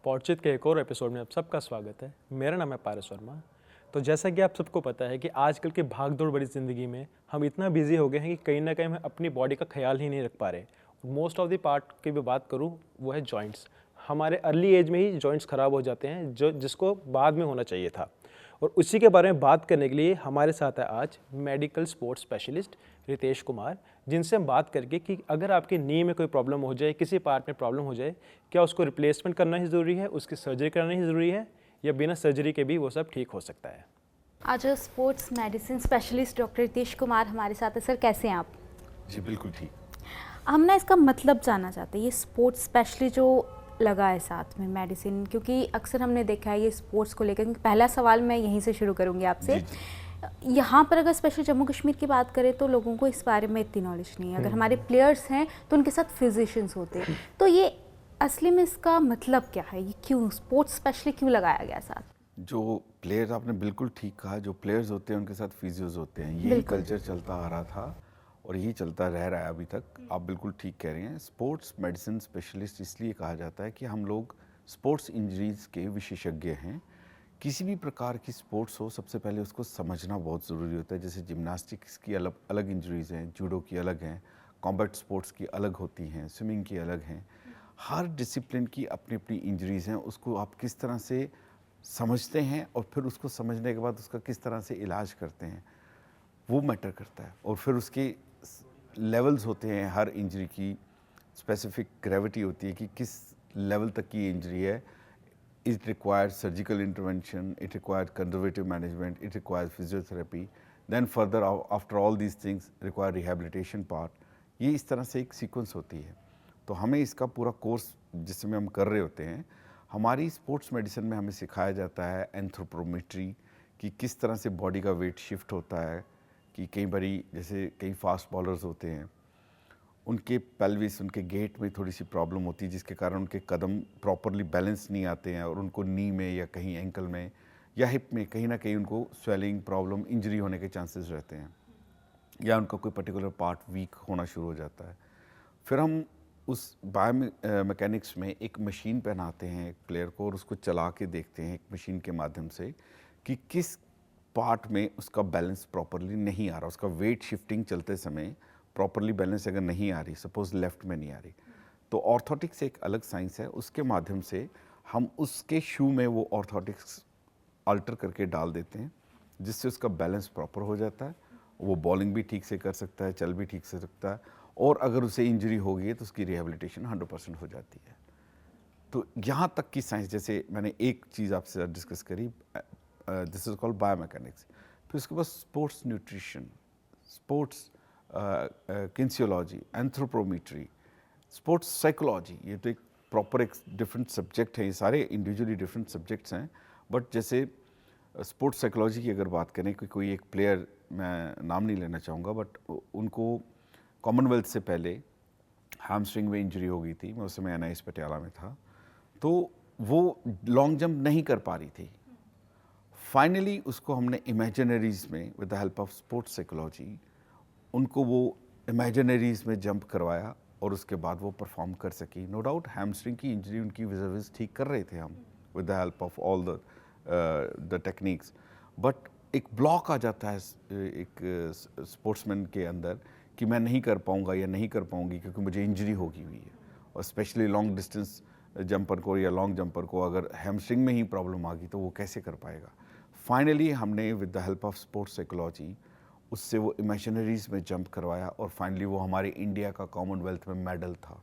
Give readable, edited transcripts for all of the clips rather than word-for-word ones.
स्पॉटचिट के एक और एपिसोड में आप सबका स्वागत है। मेरा नाम है पारस वर्मा। तो जैसा कि आप सबको पता है कि आजकल की भागदौड़ भरी ज़िंदगी में हम इतना बिजी हो गए हैं कि कहीं ना कहीं हम अपनी बॉडी का ख्याल ही नहीं रख पा रहे। मोस्ट ऑफ द पार्ट की भी बात करूँ वो है जॉइंट्स। हमारे अर्ली एज में ही जॉइंट्स ख़राब हो जाते हैं जो जिसको बाद में होना चाहिए था। और उसी के बारे में बात करने के लिए हमारे साथ है आज medical sports specialist Ritesh Kumar, जिनसे हम बात करके कि अगर आपके नी में कोई प्रॉब्लम हो जाए, किसी पार्ट में प्रॉब्लम हो जाए, क्या उसको रिप्लेसमेंट करना ही ज़रूरी है, उसकी सर्जरी करना ही ज़रूरी है, या बिना सर्जरी के भी वो सब ठीक हो सकता है। आज sports medicine specialist doctor Ritesh Kumar हमारे साथ है। सर, कैसे हैं आप? जी बिल्कुल ठीक। हम ना इसका मतलब जानना चाहते हैं, ये स्पोर्ट्स स्पेशलिस्ट जो लगा है साथ में मेडिसिन, क्योंकि अक्सर हमने देखा है ये स्पोर्ट्स को लेकर। पहला सवाल मैं यहीं से शुरू करूंगी आपसे। यहाँ पर अगर स्पेशली जम्मू कश्मीर की बात करें तो लोगों को इस बारे में इतनी नॉलेज नहीं है। अगर हमारे प्लेयर्स हैं तो उनके साथ फिजिशियंस होते हैं, तो ये असली में इसका मतलब क्या है? ये क्यों स्पोर्ट्स स्पेशली क्यों लगाया गया साथ? जो प्लेयर्स, आपने बिल्कुल ठीक कहा, जो प्लेयर्स होते हैं उनके साथ फिजियोज होते हैं। यही कल्चर चलता आ रहा था और यही चलता रह रहा है अभी तक। आप बिल्कुल ठीक कह रहे हैं। स्पोर्ट्स मेडिसिन स्पेशलिस्ट इसलिए कहा जाता है कि हम लोग स्पोर्ट्स इंजरीज़ के विशेषज्ञ हैं। किसी भी प्रकार की स्पोर्ट्स हो, सबसे पहले उसको समझना बहुत ज़रूरी होता है। जैसे जिम्नास्टिक्स की अलग अलग इंजरीज़ हैं, जूडो की अलग हैं, कॉम्बैट स्पोर्ट्स की अलग होती हैं, स्विमिंग की अलग हैं। हर डिसिप्लिन की अपनी अपनी इंजरीज़ हैं। उसको आप किस तरह से समझते हैं और फिर उसको समझने के बाद उसका किस तरह से इलाज करते हैं, वो मैटर करता है। और फिर उसके लेवल्स होते हैं। हर इंजरी की स्पेसिफिक ग्रेविटी होती है कि किस लेवल तक की इंजरी है। It required surgical intervention, it required conservative management, it required physiotherapy, then further after all these things require rehabilitation part. ये इस तरह से एक सीक्वेंस होती है। तो हमें इसका पूरा कोर्स जिसमें हम कर रहे होते हैं, हमारी स्पोर्ट्स मेडिसिन में हमें सिखाया जाता है एंथ्रोपोमेट्री, कि किस तरह से बॉडी का वेट शिफ्ट होता है। कि कई बारी जैसे कई फास्ट बॉलर्स होते हैं, उनके पेल्विस, उनके गेट में थोड़ी सी प्रॉब्लम होती है, जिसके कारण उनके कदम प्रॉपरली बैलेंस नहीं आते हैं और उनको नी में या कहीं एंकल में या हिप में कहीं ना कहीं उनको स्वेलिंग प्रॉब्लम, इंजरी होने के चांसेस रहते हैं, या उनका कोई पर्टिकुलर पार्ट वीक होना शुरू हो जाता है। फिर हम उस मैकेनिक्स में एक मशीन पहनाते हैं एक प्लेयर को और उसको चला के देखते हैं एक मशीन के माध्यम से कि किस पार्ट में उसका बैलेंस प्रॉपरली नहीं आ रहा। उसका वेट शिफ्टिंग चलते समय प्रॉपरली बैलेंस अगर नहीं आ रही, सपोज लेफ्ट में नहीं आ रही, तो ऑर्थोटिक्स एक अलग साइंस है। उसके माध्यम से हम उसके शू में वो ऑर्थोटिक्स अल्टर करके डाल देते हैं, जिससे उसका बैलेंस प्रॉपर हो जाता है। वो बॉलिंग भी ठीक से कर सकता है, चल भी ठीक से सकता है, और अगर उसे इंजरी हो गई है तो उसकी रिहेबिलिटेशन 100% हो जाती है। तो यहाँ तक की साइंस, जैसे मैंने एक चीज़ आपसे डिस्कस करी, दिस इज कॉल्ड बायोमैकेनिक्स। फिर उसके बाद sports nutrition, sports kinesiology, anthropometry, sports psychology. ये तो एक प्रॉपर एक डिफरेंट सब्जेक्ट है। ये सारे इंडिविजुअली डिफरेंट सब्जेक्ट्स हैं। बट जैसे स्पोर्ट्स साइकोलॉजी की अगर बात करें, कि कोई एक प्लेयर, मैं नाम नहीं लेना चाहूँगा, बट उनको कॉमनवेल्थ से पहले हैमस्ट्रिंग में इंजरी हो गई थी। मैं उस समय NIS पटियाला में था। तो वो लॉन्ग जंप नहीं कर पा रही थी। फाइनली उसको हमने इमेजिनरीज में with the help of sports psychology उनको वो इमेजिनरीज में जंप करवाया और उसके बाद वो परफॉर्म कर सकी। नो डाउट हैमस्ट्रिंग की इंजरी उनकी विज़ ठीक कर रहे थे हम with the help of all the techniques. But एक ब्लॉक आ जाता है एक स्पोर्ट्समैन के अंदर कि मैं नहीं कर पाऊंगा या नहीं कर पाऊंगी क्योंकि मुझे इंजरी होगी हुई है। और स्पेशली लॉन्ग डिस्टेंस जंपर को या लॉन्ग जंपर को अगर हैमस्ट्रिंग में ही प्रॉब्लम आ गई तो वो कैसे कर पाएगा। फाइनली हमने with the help of sports psychology उससे वो इमेजिनरीज में जंप करवाया और फाइनली वो हमारे इंडिया का कॉमनवेल्थ में मेडल था।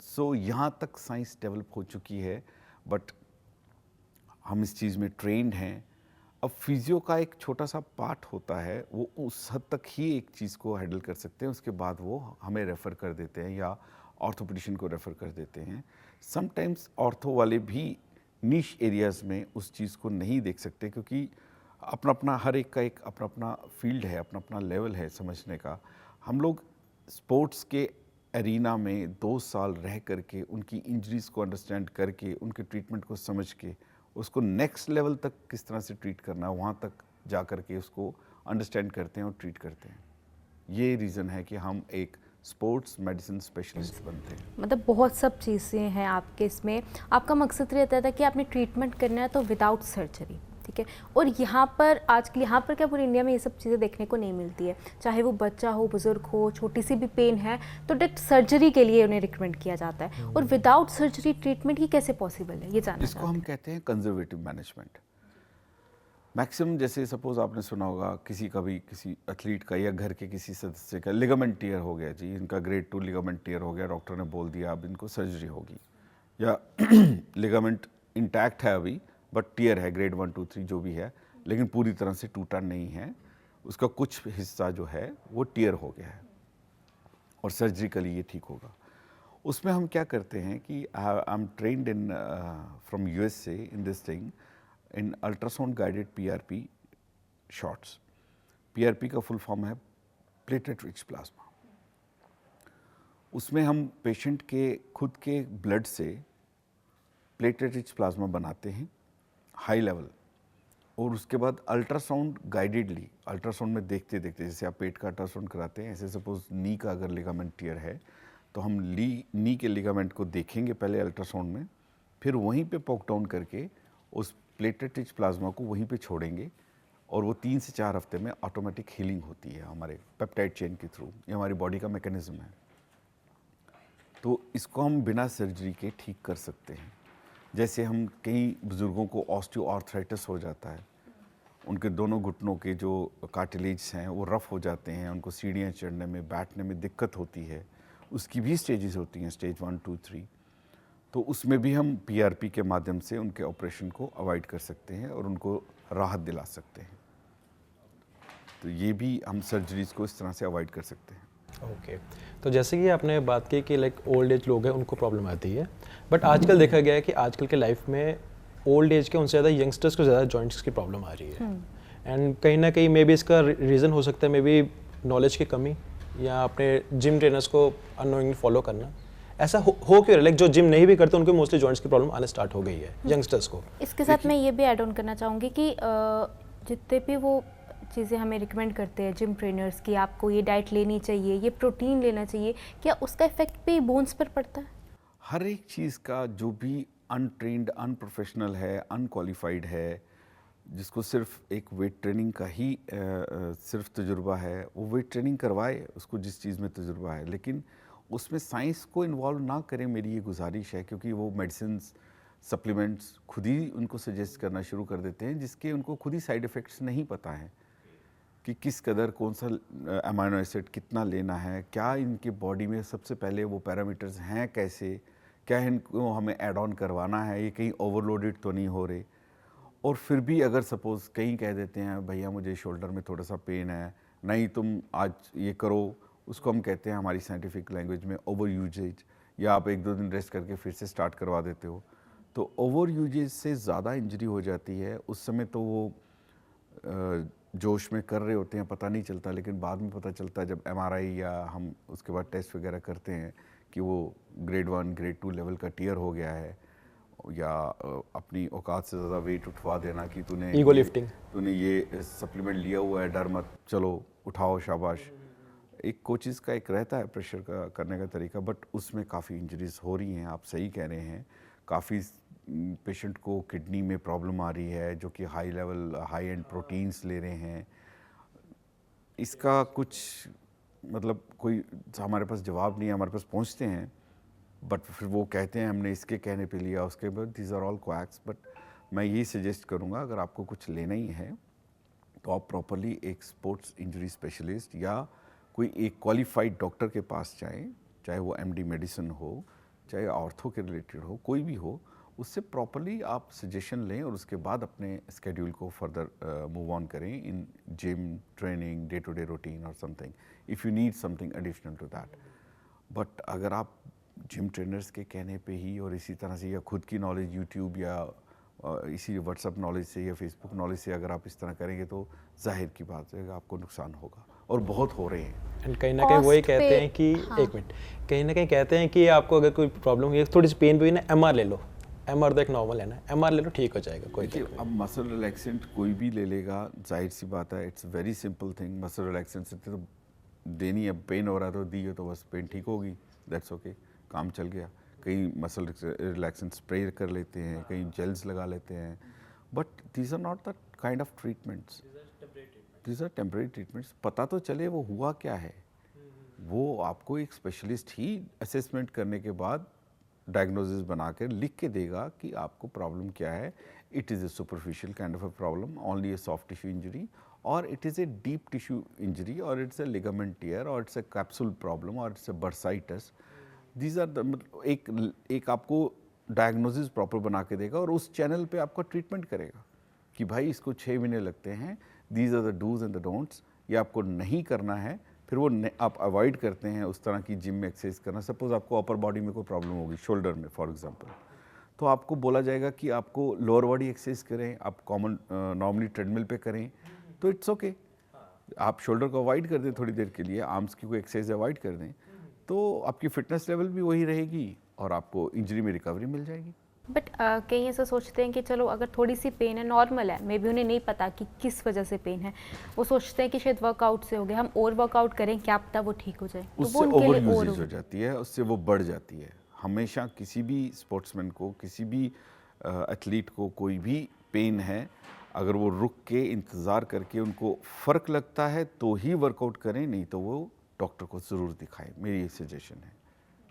सो यहाँ तक साइंस डेवलप हो चुकी है, बट हम इस चीज़ में ट्रेंड हैं। अब फिजियो का एक छोटा सा पार्ट होता है, वो उस हद तक ही एक चीज़ को हैंडल कर सकते हैं। उसके बाद वो हमें रेफ़र कर देते हैं या ऑर्थोपेडिशियन को रेफ़र कर देते हैं। समटाइम्स ऑर्थो वाले भी नीश एरियाज़ में उस चीज़ को नहीं देख सकते, क्योंकि अपना अपना हर एक का एक अपना अपना फील्ड है, अपना अपना लेवल है समझने का। हम लोग स्पोर्ट्स के एरिना में 2 साल रह करके उनकी इंजरीज़ को अंडरस्टैंड करके उनके ट्रीटमेंट को समझ के उसको नेक्स्ट लेवल तक किस तरह से ट्रीट करना है, वहाँ तक जा कर के उसको अंडरस्टैंड करते हैं और ट्रीट करते हैं। ये रीज़न है कि हम एक स्पोर्ट्स मेडिसिन स्पेशलिस्ट बनते हैं। मतलब बहुत सब चीज़ें हैं आपके इसमें। आपका मकसद रहता था कि आपने ट्रीटमेंट करना है तो विदाउट सर्जरी, ठीक है। और यहाँ पर आजकल यहाँ पर क्या पूरी इंडिया में ये सब चीज़ें देखने को नहीं मिलती है, चाहे वो बच्चा हो, बुजुर्ग हो, छोटी सी भी पेन है तो डायरेक्ट सर्जरी के लिए उन्हें रिकमेंड किया जाता है। और विदाउट सर्जरी ट्रीटमेंट ही कैसे पॉसिबल है, ये जानना इसको हम कहते हैं कंजर्वेटिव मैनेजमेंट। मैक्सिमम जैसे सपोज आपने सुना होगा किसी एथलीट का या घर के किसी सदस्य का लिगामेंट टियर हो गया जी, इनका ग्रेड 2 लिगामेंट टियर हो गया, डॉक्टर ने बोल दिया अब इनको सर्जरी होगी, या लिगामेंट इंटैक्ट है अभी बट टियर है ग्रेड 1 2 3 जो भी है, लेकिन पूरी तरह से टूटा नहीं है, उसका कुछ हिस्सा जो है वो टियर हो गया है और सर्जिकली ये ठीक होगा। उसमें हम क्या करते हैं कि I am trained in from USA in this thing in ultrasound guided PRP shots. PRP का फुल फॉर्म है प्लेटलेट रिच प्लाज्मा। उसमें हम पेशेंट के खुद के ब्लड से प्लेटलेट रिच प्लाज्मा बनाते हैं हाई लेवल, और उसके बाद अल्ट्रासाउंड गाइडेडली, अल्ट्रासाउंड में देखते देखते, जैसे आप पेट का अल्ट्रासाउंड कराते हैं, ऐसे सपोज नी का अगर लिगामेंट टियर है तो हम नी के लिगामेंट को देखेंगे पहले अल्ट्रासाउंड में, फिर वहीं पे पोक डाउन करके उस प्लेटलेट रिच प्लाज्मा को वहीं पे छोड़ेंगे, और वो 3 से 4 हफ्ते में ऑटोमेटिक हीलिंग होती है हमारे पेप्टाइड चेन के थ्रू। ये हमारी बॉडी का मैकेनिज्म है। तो इसको हम बिना सर्जरी के ठीक कर सकते हैं। जैसे हम कई बुज़ुर्गों को ऑस्टियोआर्थराइटिस हो जाता है, उनके दोनों घुटनों के जो कार्टिलेज हैं वो रफ़ हो जाते हैं, उनको सीढ़ियाँ चढ़ने में, बैठने में दिक्कत होती है, उसकी भी स्टेजेस होती हैं, स्टेज 1 2 3। तो उसमें भी हम पीआरपी के माध्यम से उनके ऑपरेशन को अवॉइड कर सकते हैं और उनको राहत दिला सकते हैं। तो ये भी हम सर्जरीज़ को इस तरह से अवॉइड कर सकते हैं। ओके तो जैसे कि आपने बात की कि लाइक ओल्ड एज लोग हैं उनको प्रॉब्लम आती है, बट आजकल देखा गया है कि आजकल के लाइफ में ओल्ड एज के उनसे ज़्यादा यंगस्टर्स को ज़्यादा जॉइंट्स की प्रॉब्लम आ रही है। एंड कहीं ना कहीं मे बी इसका रीज़न हो सकता है मे बी नॉलेज की कमी या अपने जिम ट्रेनर्स को अननोइंगली फॉलो करना। ऐसा हो क्यों रहा है? लाइक जो जिम नहीं भी करते उनको मोस्टली जॉइंट्स की प्रॉब्लम आने स्टार्ट हो गई है यंगस्टर्स को। इसके साथ मैं ये भी ऐड ऑन करना चाहूँगी कि जितने भी वो चीज़ें हमें रिकमेंड करते हैं जिम ट्रेनर्स की, आपको ये डाइट लेनी चाहिए, ये प्रोटीन लेना चाहिए, क्या उसका इफेक्ट भी बोन्स पर पड़ता है? हर एक चीज़ का जो भी अनट्रेन्ड, अनप्रोफेशनल है, अनक्वालिफाइड है, जिसको सिर्फ एक वेट ट्रेनिंग का ही सिर्फ तजुर्बा है, वो वेट ट्रेनिंग करवाए, उसको जिस चीज़ में तजुर्बा है, लेकिन उसमें साइंस को इन्वॉल्व ना करें, मेरी ये गुजारिश है। क्योंकि वो मेडिसिन सप्लीमेंट्स खुद ही उनको सजेस्ट करना शुरू कर देते हैं जिसके उनको खुद ही साइड इफ़ेक्ट्स नहीं पता है कि किस कदर कौन सा अमाइनो एसिड कितना लेना है, क्या इनके बॉडी में सबसे पहले वो पैरामीटर्स हैं कैसे, क्या इनको हमें ऐड ऑन करवाना है, ये कहीं ओवरलोडेड तो नहीं हो रहे। और फिर भी अगर सपोज़ कहीं कह देते हैं भैया मुझे शोल्डर में थोड़ा सा पेन है, नहीं तुम आज ये करो, उसको हम कहते हैं हमारी साइंटिफिक लैंग्वेज में ओवर यूजेज, या आप 1-2 दिन रेस्ट करके फिर से स्टार्ट करवा देते हो। तो ओवर यूजेज से ज़्यादा इंजरी हो जाती है। उस समय तो वो जोश में कर रहे होते हैं, पता नहीं चलता, लेकिन बाद में पता चलता है जब एमआरआई या हम उसके बाद टेस्ट वगैरह करते हैं कि वो ग्रेड 1 ग्रेड 2 लेवल का टियर हो गया है, या अपनी औकात से ज़्यादा वेट उठवा देना कि तूने ईगो लिफ्टिंग, तूने ये सप्लीमेंट लिया हुआ है, डर मत, चलो उठाओ शाबाश। एक कोचेज़ का एक रहता है प्रेशर का करने का तरीका, बट उसमें काफ़ी इंजरीज हो रही हैं। आप सही कह रहे हैं, काफ़ी पेशेंट को किडनी में प्रॉब्लम आ रही है जो कि high level high and proteins ले रहे हैं। इसका कुछ मतलब कोई हमारे पास जवाब नहीं है, हमारे पास पहुंचते हैं बट फिर वो कहते हैं हमने इसके कहने पे लिया, उसके बाद these are all quacks. But मैं यही सजेस्ट करूंगा अगर आपको कुछ लेना ही है तो आप प्रॉपरली एक स्पोर्ट्स इंजरी स्पेशलिस्ट या कोई एक क्वालिफाइड डॉक्टर के पास जाएं, चाहे वो एमडी मेडिसिन हो, चाहे ऑर्थो के रिलेटेड हो, कोई भी हो, उससे प्रॉपरली आप सजेशन लें और उसके बाद अपने स्केड्यूल को फर्दर मूव ऑन करें in gym training, day to day routine और something if you need something additional to that. But अगर आप जिम ट्रेनर्स के कहने पे ही और इसी तरह से या खुद की नॉलेज यूट्यूब या इसी व्हाट्सअप नॉलेज से या फेसबुक नॉलेज से अगर आप इस तरह करेंगे तो जाहिर की बात है आपको नुकसान होगा, और बहुत हो रहे हैं। एंड कहीं ना कहीं वही कहते हैं कि एक मिनट, कहीं ना कहीं कहते हैं कि आपको अगर कोई प्रॉब्लम हुई थोड़ी सी पेन भी हुई ना, एमआर ले लो, एमआर तो एक नॉर्मल है ना, एमआर ले लो ठीक हो जाएगा, कोई देखिए अब मसल रिलैक्सेंट कोई भी ले लेगा, जाहिर सी बात है, it's very simple thing. Muscle relaxant से तो देनी है, पेन हो रहा तो दी है तो बस पेन ठीक होगी, दैट्स ओके, काम चल गया। कई मसल रिलैक्सेंट स्प्रे कर लेते हैं, कई जेल्स लगा लेते हैं, but these are not the kind of treatments, these are temporary treatments. पता तो चले वो हुआ क्या है, वो आपको एक स्पेशलिस्ट ही असेसमेंट करने के बाद डायग्नोसिस बना कर लिख के देगा कि आपको प्रॉब्लम क्या है। It is a superficial kind of a problem, only a soft tissue injury, और it is a deep tissue injury, और इट्स ए लिगामेंट टियर, और इट्स ए कैप्सूल प्रॉब्लम, और it's a bursitis. These are the एक आपको diagnosis proper बना के देगा और उस चैनल पे आपका ट्रीटमेंट करेगा कि भाई इसको 6 महीने लगते हैं, these are the dos and the don'ts, ये आपको नहीं करना है। फिर वो आप अवॉइड करते हैं उस तरह की जिम में एक्सरसाइज करना। सपोज आपको अपर बॉडी में कोई प्रॉब्लम होगी, शोल्डर में फॉर एग्जांपल, तो आपको बोला जाएगा कि आपको लोअर बॉडी एक्सरसाइज करें, आप कॉमन नॉर्मली ट्रेडमिल पे करें, तो इट्स ओके। आप शोल्डर को अवॉइड कर दें थोड़ी देर के लिए, आर्म्स की कोई एक्सरसाइज अवॉइड कर दें, तो आपकी फिटनेस लेवल भी वही रहेगी और आपको इंजरी में रिकवरी मिल जाएगी। बट कई ऐसा सोचते हैं कि चलो अगर थोड़ी सी पेन है, नॉर्मल है, मे बी उन्हें नहीं पता कि किस वजह से पेन है, वो सोचते हैं कि शायद वर्कआउट से हो गया, हम और वर्कआउट करें, क्या पता वो ठीक हो जाए, तो उससे वो उनके ओवर लिए और यूजेज हो जाती है, उससे वो बढ़ जाती है। हमेशा किसी भी स्पोर्ट्समैन को, किसी भी एथलीट को कोई भी पेन है, अगर वो रुक के इंतज़ार करके उनको फ़र्क लगता है तो ही वर्कआउट करें, नहीं तो वो डॉक्टर को ज़रूर दिखाएं, मेरी ये सजेशन है,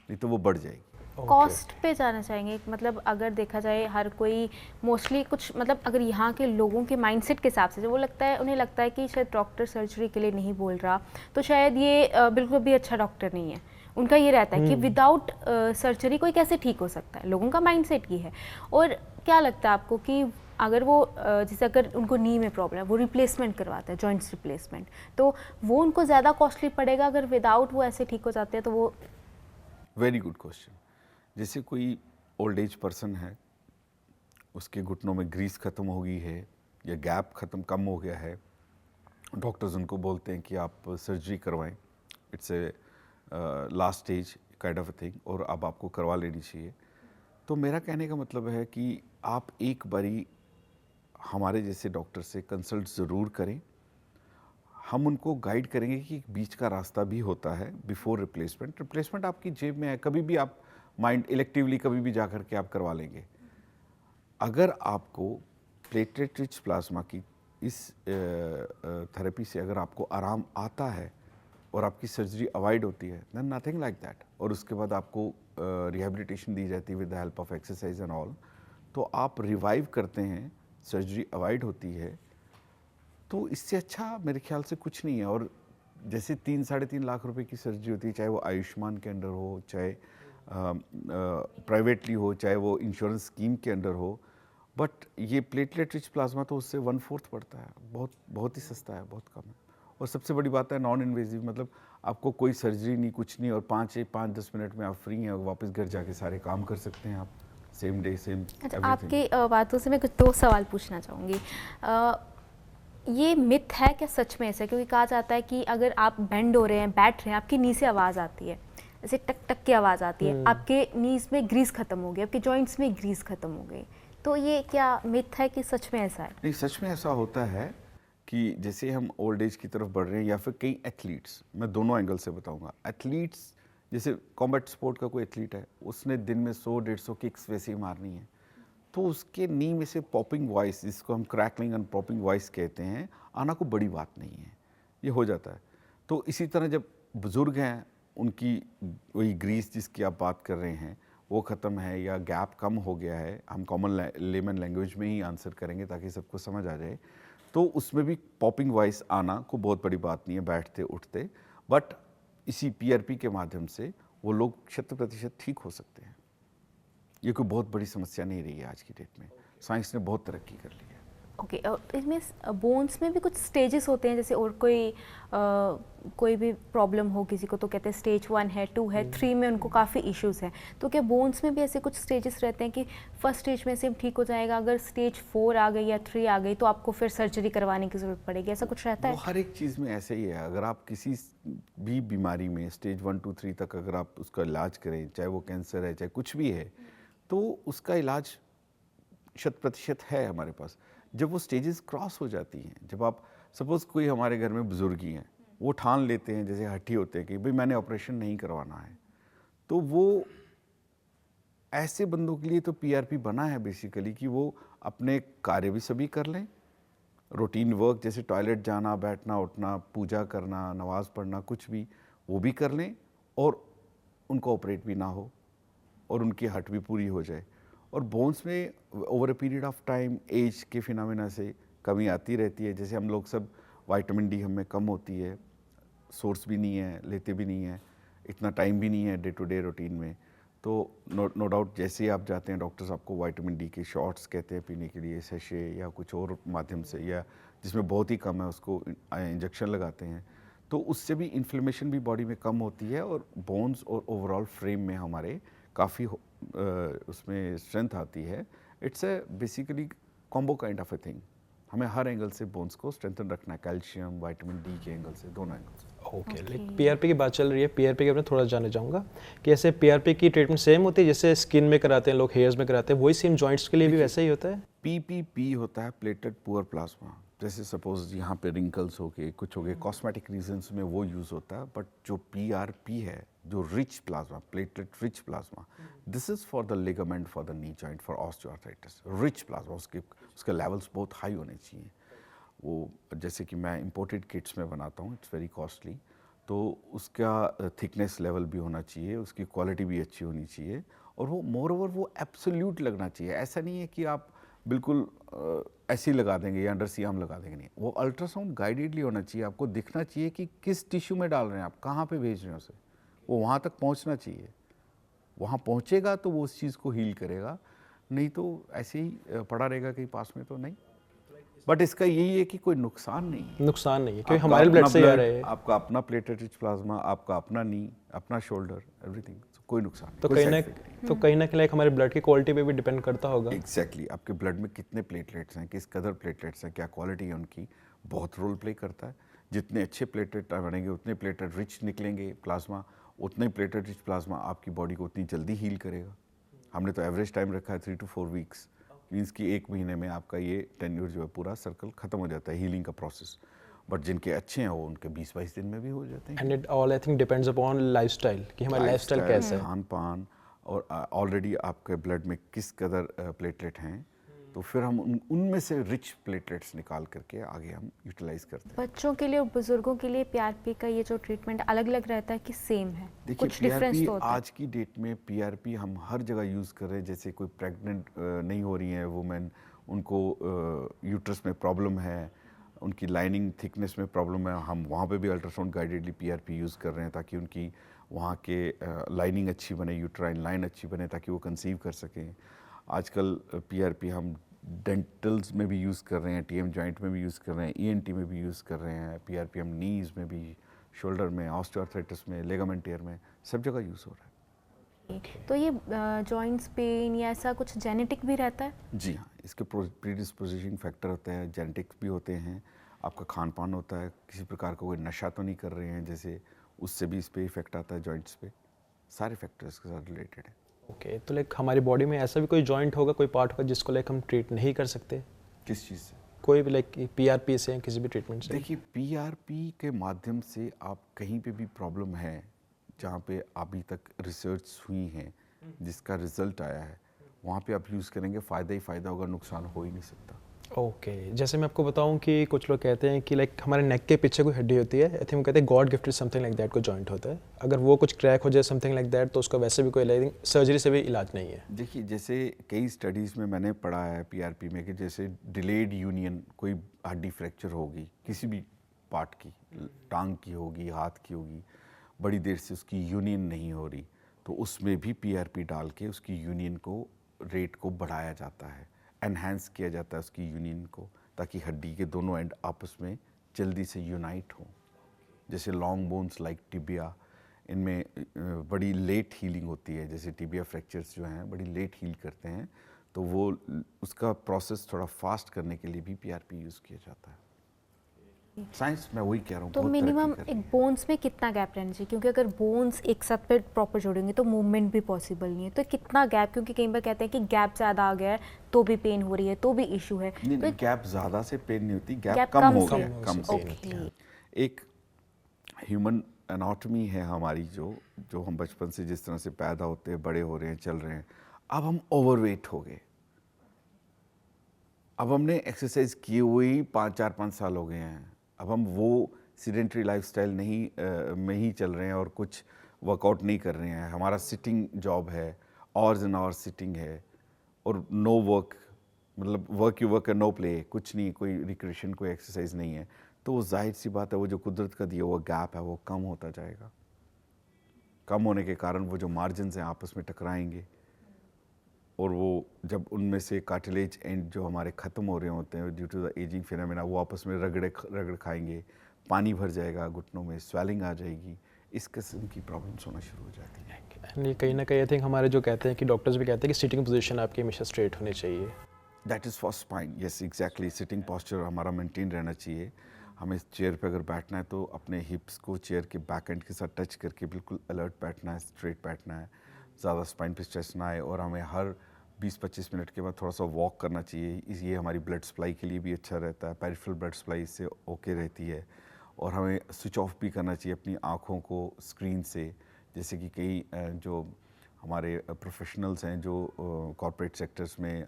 नहीं तो वो बढ़ जाएगी। कॉस्ट पे जाना चाहेंगे, मतलब अगर देखा जाए हर कोई मोस्टली कुछ, मतलब अगर यहाँ के लोगों के माइंडसेट के हिसाब से जो वो लगता है, उन्हें लगता है कि शायद डॉक्टर सर्जरी के लिए नहीं बोल रहा, तो शायद ये बिल्कुल भी अच्छा डॉक्टर नहीं है। उनका ये रहता है कि विदाउट सर्जरी कोई कैसे ठीक हो सकता है, लोगों का माइंडसेट ये है। और क्या लगता है आपको कि अगर वो जैसे अगर उनको नी में प्रॉब्लम है, वो रिप्लेसमेंट करवाता है, जॉइंट्स रिप्लेसमेंट, तो वो उनको ज़्यादा कॉस्टली पड़ेगा अगर विदाउट वो ऐसे ठीक हो जाते हैं तो वो? Very good question. जैसे कोई ओल्ड एज पर्सन है, उसके घुटनों में ग्रीस खत्म हो गई है या गैप खत्म कम हो गया है, डॉक्टर्स उनको बोलते हैं कि आप सर्जरी करवाएं, it's a last stage kind of a thing, और अब आपको करवा लेनी चाहिए। तो मेरा कहने का मतलब है कि आप एक बारी हमारे जैसे डॉक्टर से कंसल्ट ज़रूर करें। हम उनको गाइड करेंगे कि बीच का रास्ता भी होता है बिफोर रिप्लेसमेंट। रिप्लेसमेंट आपकी जेब में है, कभी भी आप माइंड इलेक्टिवली कभी भी जा कर के आप करवा लेंगे। अगर आपको प्लेटलेट रिच प्लाज्मा की इस थेरेपी से अगर आपको आराम आता है और आपकी सर्जरी अवॉइड होती है, देन नथिंग लाइक दैट, और उसके बाद आपको रिहेबिलिटेशन दी जाती है with the help of exercise and all, तो आप रिवाइव करते हैं, सर्जरी अवॉइड होती है, तो इससे अच्छा मेरे ख्याल से कुछ नहीं है। और जैसे 3-3.5 लाख रुपए की सर्जरी होती है, चाहे वो आयुष्मान के अंडर हो, चाहे प्राइवेटली हो, चाहे वो इंश्योरेंस स्कीम के अंडर हो, बट ये प्लेटलेट रिच प्लाज्मा तो उससे 1/4 पड़ता है, बहुत बहुत ही सस्ता है, बहुत कम है। और सबसे बड़ी बात है नॉन इन्वेजिव, मतलब आपको कोई सर्जरी नहीं, कुछ नहीं, और 5-10 मिनट में आप फ्री हैं और वापस घर जाके सारे काम कर सकते हैं आप, सेम डे सेम। अच्छा, आपकी बातों से मैं कुछ 2 सवाल पूछना चाहूँगी। ये मिथ है क्या सच में ऐसा है? क्योंकि कहा जाता है कि अगर आप बेंड हो रहे हैं, बैठ रहे हैं, आपकी नी से आवाज़ आती है, ऐसे टक टक की आवाज़ आती है, आपके नीज में ग्रीस खत्म हो गई, आपके जॉइंट्स में ग्रीस खत्म हो गई, तो ये क्या मिथ है कि सच में ऐसा है? नहीं, सच में ऐसा होता है कि जैसे हम ओल्ड एज की तरफ बढ़ रहे हैं, या फिर कई एथलीट्स, मैं दोनों एंगल से बताऊंगा। एथलीट्स, जैसे कॉम्बैट स्पोर्ट का कोई एथलीट है, उसने दिन में 100-150 किक्स वैसे ही मारनी है, तो उसके नी में से पॉपिंग वॉइस, जिसको हम क्रैकलिंग एंड पॉपिंग वॉइस कहते हैं, आना कोई बड़ी बात नहीं है, ये हो जाता है। तो इसी तरह जब बुज़ुर्ग हैं, उनकी वही ग्रीस जिसकी आप बात कर रहे हैं वो ख़त्म है या गैप कम हो गया है, हम कॉमन लेमन लैंग्वेज में ही आंसर करेंगे ताकि सबको समझ आ जाए, तो उसमें भी पॉपिंग वॉइस आना कोई बहुत बड़ी बात नहीं है बैठते उठते, बट इसी पीआरपी के माध्यम से वो लोग 100% ठीक हो सकते हैं। ये कोई बहुत बड़ी समस्या नहीं रही है आज की डेट में, साइंस ने बहुत तरक्की कर ली है। ओके, और इसमें बोन्स में भी कुछ स्टेजेस होते हैं, जैसे और कोई भी प्रॉब्लम हो किसी को तो कहते हैं स्टेज 1 है, 2 है, 3 में उनको काफ़ी इश्यूज हैं, तो क्या बोन्स में भी ऐसे कुछ स्टेजेस रहते हैं कि फर्स्ट स्टेज में से ठीक हो जाएगा, अगर स्टेज 4 आ गई या 3 आ गई तो आपको फिर सर्जरी करवाने की ज़रूरत पड़ेगी, ऐसा कुछ रहता है? वो हर एक चीज़ में ऐसे ही है। अगर आप किसी भी बीमारी में स्टेज 1, 2, 3 तक अगर आप उसका इलाज करें, चाहे वो कैंसर है चाहे कुछ भी है, तो उसका इलाज 100% है हमारे पास। जब वो स्टेजेस क्रॉस हो जाती हैं, जब आप सपोज़ कोई हमारे घर में बुजुर्ग ही हैं, वो ठान लेते हैं, जैसे हठी होते हैं कि भाई मैंने ऑपरेशन नहीं करवाना है, तो वो ऐसे बंदों के लिए तो पीआरपी बना है बेसिकली कि वो अपने कार्य भी सभी कर लें, रूटीन वर्क जैसे टॉयलेट जाना, बैठना, उठना, पूजा करना, नमाज़ पढ़ना, कुछ भी वो भी कर लें, और उनको ऑपरेट भी ना हो, और उनकी हट भी पूरी हो जाए। और बोन्स में over a period of time age के फिनोमेना से कमी आती रहती है। जैसे हम लोग सब विटामिन डी हमें कम होती है, सोर्स भी नहीं है, लेते भी नहीं है, इतना टाइम भी नहीं है डे टू डे रूटीन में, तो नो डाउट जैसे ही आप जाते हैं डॉक्टर्स आपको विटामिन डी के शॉट्स कहते हैं पीने के लिए, सैशे या कुछ और माध्यम से, या जिसमें बहुत ही कम है उसको इंजेक्शन लगाते हैं, तो उससे भी इन्फ्लेमेशन भी बॉडी में कम होती है, और बोन्स और ओवरऑल फ्रेम में हमारे काफ़ी उसमें स्ट्रेंथ आती है। It's a basically combo kind of a thing. हमें हर एंगल से बोन्स को स्ट्रेंथन रखना है, कैल्शियम, विटामिन डी के एंगल से, दोनों एंगल से। ओके, लाइक पीआरपी की बात चल रही है, पीआरपी के बारे में थोड़ा जानना चाहूँगा कि ऐसे पीआरपी की ट्रीटमेंट सेम होती है जैसे स्किन में कराते हैं लोग, हेयर्स में कराते हैं, वही सेम जॉइंट्स के लिए भी वैसा ही होता है? पीपीपी होता है प्लेटेड पुअर प्लाज्मा। जैसे सपोज यहाँ पे रिंकल्स हो गए, कुछ हो गए, कॉस्मेटिक रीजंस में वो यूज़ होता है, बट जो पीआरपी है, जो rich plasma, platelet rich plasma, this is for the ligament, for the knee joint, for osteoarthritis. Rich plasma, उसके लेवल्स बहुत हाई होने चाहिए। वो जैसे कि मैं इंपोर्टेड किट्स में बनाता हूँ, इट्स वेरी कॉस्टली, तो उसका थिकनेस लेवल भी होना चाहिए, उसकी क्वालिटी भी अच्छी होनी चाहिए, और वो मोर ओवर वो एब्सोल्यूट लगना चाहिए। ऐसा नहीं है कि आप बिल्कुल ऐसे ही लगा देंगे या अंडर सीआम लगा देंगे, नहीं, वो अल्ट्रासाउंड गाइडेडली होना चाहिए। आपको दिखना चाहिए कि किस टिश्यू में डाल रहे हैं आप, कहाँ पे भेज रहे हैं उसे, वो वहाँ तक पहुँचना चाहिए। वहाँ पहुँचेगा तो वो उस चीज़ को हील करेगा, नहीं तो ऐसे ही पड़ा रहेगा कहीं पास में, तो नहीं। बट इसका यही है कि कोई नुकसान नहीं है, नुकसान नहीं है क्योंकि हमारे ब्लड से ही आ रहे हैं। आपका अपना प्लेटेड रिच प्लाज्मा, आपका अपना नी, अपना शोल्डर, एवरीथिंग, कोई नुकसान नहीं। तो कहीं ना कहीं हमारे ब्लड की क्वालिटी पे भी डिपेंड करता होगा। एग्जैक्टली, आपके ब्लड में कितने प्लेटलेट्स हैं, किस कदर प्लेटलेट्स हैं, क्या क्वालिटी है उनकी, बहुत रोल प्ले करता है। जितने अच्छे प्लेटलेट बनेंगे, उतने प्लेटलेट रिच निकलेंगे प्लाज्मा, उतने ही प्लेटलेट रिच प्लाज्मा आपकी बॉडी को उतनी जल्दी हील करेगा। हमने तो एवरेज टाइम रखा है 3 to 4 वीक्स, मीन्स कि 1 महीने में आपका ये टेन्योर जो है पूरा सर्कल खत्म हो जाता है, हीलिंग का प्रोसेस। बट जिनके अच्छे हैं वो उनके 20-22 दिन में भी हो जाते हैं। And it all I think depends upon lifestyle, कि हमारा लाइफस्टाइल कैसा है, खान पान, और ऑलरेडी आपके ब्लड में किस कदर प्लेटलेट हैं, तो फिर हम उनमें से रिच प्लेटलेट्स निकाल करके आगे हम यूटिलाइज करते हैं। बच्चों के लिए और बुजुर्गों के लिए पीआरपी का ये जो ट्रीटमेंट अलग अलग रहता है कि सेम है? देखिए, कुछ डिफरेंस पीआरपी तो होता है? आज की डेट में पीआरपी हम हर जगह यूज़ कर रहे हैं। जैसे कोई प्रेग्नेंट नहीं हो रही है वुमेन, उनको यूट्रस में प्रॉब्लम है, उनकी लाइनिंग थिकनेस में प्रॉब्लम है, हम वहाँ पे भी अल्ट्रासाउंड गाइडेडली पीआरपी यूज़ कर रहे हैं ताकि उनकी वहाँ के लाइनिंग अच्छी बने, यूट्राइन लाइन अच्छी बने, ताकि वो कंसीव कर सकें। आजकल पीआरपी हम डेंटल्स में भी यूज़ कर रहे हैं, टीएम जॉइंट में भी यूज़ कर रहे हैं, ईएनटी में भी यूज़ कर रहे हैं, पीआरपी हम नीज़ में भी, शोल्डर में, ऑस्टियोआर्थराइटिस में, लिगामेंट टेयर में, सब जगह यूज़ हो रहा है। तो ये जॉइंट्स पेन या ऐसा कुछ जेनेटिक भी रहता है? जी हाँ, इसके प्रीडिस्पोजिशन फैक्टर होते हैं, जेनेटिक्स भी होते हैं, आपका खान पान होता है, किसी प्रकार का कोई नशा तो नहीं कर रहे हैं जैसे, उससे भी इस पे इफेक्ट आता है, जॉइंट्स पे, सारे फैक्टर्स के साथ रिलेटेड है। ओके, तो लाइक हमारी बॉडी में ऐसा भी कोई जॉइंट होगा, कोई पार्ट होगा जिसको लाइक हम ट्रीट नहीं कर सकते? किस चीज़ से? कोई भी लाइक पीआरपी से या किसी भी ट्रीटमेंट से? देखिए, पीआरपी के माध्यम से आप कहीं पे भी प्रॉब्लम है जहाँ पे अभी तक रिसर्च हुई है, जिसका रिजल्ट आया है, वहाँ पे आप यूज़ करेंगे, फ़ायदा ही फ़ायदा होगा, नुकसान हो ही नहीं सकता। ओके, जैसे मैं आपको बताऊं कि कुछ लोग कहते हैं कि लाइक हमारे नेक के पीछे कोई हड्डी होती है, आई थिंक वो कहते हैं God gifted something like that, कोई जॉइंट होता है, अगर वो कुछ क्रैक हो जाए समथिंग लाइक दैट, तो उसका वैसे भी कोई सर्जरी से भी इलाज नहीं है। देखिए, जैसे कई स्टडीज़ में मैंने पढ़ा है पीआरपी में कि जैसे डिलेड यूनियन, कोई हड्डी फ्रैक्चर होगी किसी भी पार्ट की, टांग की होगी, हाथ की होगी, बड़ी देर से उसकी यूनियन नहीं हो रही, तो उसमें भी पीआरपी डाल के उसकी यूनियन को, रेट को बढ़ाया जाता है, एनहांस किया जाता है उसकी यूनियन को, ताकि हड्डी के दोनों एंड आपस में जल्दी से यूनाइट हों। जैसे लॉन्ग बोन्स लाइक टिबिया, इनमें बड़ी लेट हीलिंग होती है, जैसे टिबिया फ्रैक्चर्स जो हैं बड़ी लेट हील करते हैं, तो वो उसका प्रोसेस थोड़ा फास्ट करने के लिए भी पीआरपी यूज़ किया जाता है। साइंस मैं वही कह रहा हूँ। तो मिनिमम एक बोन्स में कितना गैप रहना चाहिए? क्योंकि अगर बोन्स एक साथ पे प्रॉपर जोड़ेंगे तो मूवमेंट भी पॉसिबल नहीं है, तो कितना गैप? क्योंकि कई बार कहते हैं कि गैप ज़्यादा आ गया है तो भी पेन हो रही है, तो भी इशू है। नहीं, तो गैप ज़्यादा से पेन नहीं होती, गैप गैप कम हो से। गया, कम से। एक ह्यूमन एनाटॉमी है हमारी, जो हम बचपन से जिस तरह से पैदा होते हैं, बड़े हो रहे हैं, चल रहे हैं, अब हम ओवरवेट हो गए। अब हमने एक्सरसाइज किए हुए ही 5 साल हो गए हैं। अब हम वो सीडेंटरी लाइफस्टाइल में ही चल रहे हैं और कुछ वर्कआउट नहीं कर रहे हैं। हमारा सिटिंग जॉब है, आवर्स एंड आवर्स सिटिंग है, और नो वर्क, मतलब work you work no play, कुछ नहीं, कोई रिक्रिएशन, कोई एक्सरसाइज नहीं है। तो वो जाहिर सी बात है, वो जो कुदरत का दिया हुआ गैप है वो कम होता जाएगा। कम होने के कारण वो जो मार्जिन हैं आपस में टकराएंगे, और वो जब उनमें से कार्टिलेज एंड जो हमारे ख़त्म हो रहे होते हैं due to the ageing phenomena, वो आपस में रगड़ खाएंगे, पानी भर जाएगा घुटनों में, स्वेलिंग आ जाएगी, इस किस्म की प्रॉब्लम्स होना शुरू हो जाती हैं। ये कहीं ना कहीं आई थिंक हमारे जो कहते हैं कि डॉक्टर्स भी कहते हैं कि सिटिंग पोजीशन आपकी हमेशा स्ट्रेट होनी चाहिए। That is for spine, yes exactly. Sitting posture हमारा मेंटेन रहना चाहिए। हमें चेयर पे अगर बैठना है तो अपने हिप्स को चेयर के बैक एंड के साथ टच करके बिल्कुल अलर्ट बैठना है, स्ट्रेट बैठना है, ज़्यादा स्पाइन पे स्ट्रेस ना आए, और हमें हर 20-25 मिनट के बाद थोड़ा सा वॉक करना चाहिए। ये हमारी ब्लड सप्लाई के लिए भी अच्छा रहता है, पेरिफेरल ब्लड सप्लाई इससे ओके रहती है। और हमें स्विच ऑफ भी करना चाहिए अपनी आँखों को स्क्रीन से, जैसे कि कई जो हमारे प्रोफेशनल्स हैं जो कॉर्पोरेट सेक्टर्स में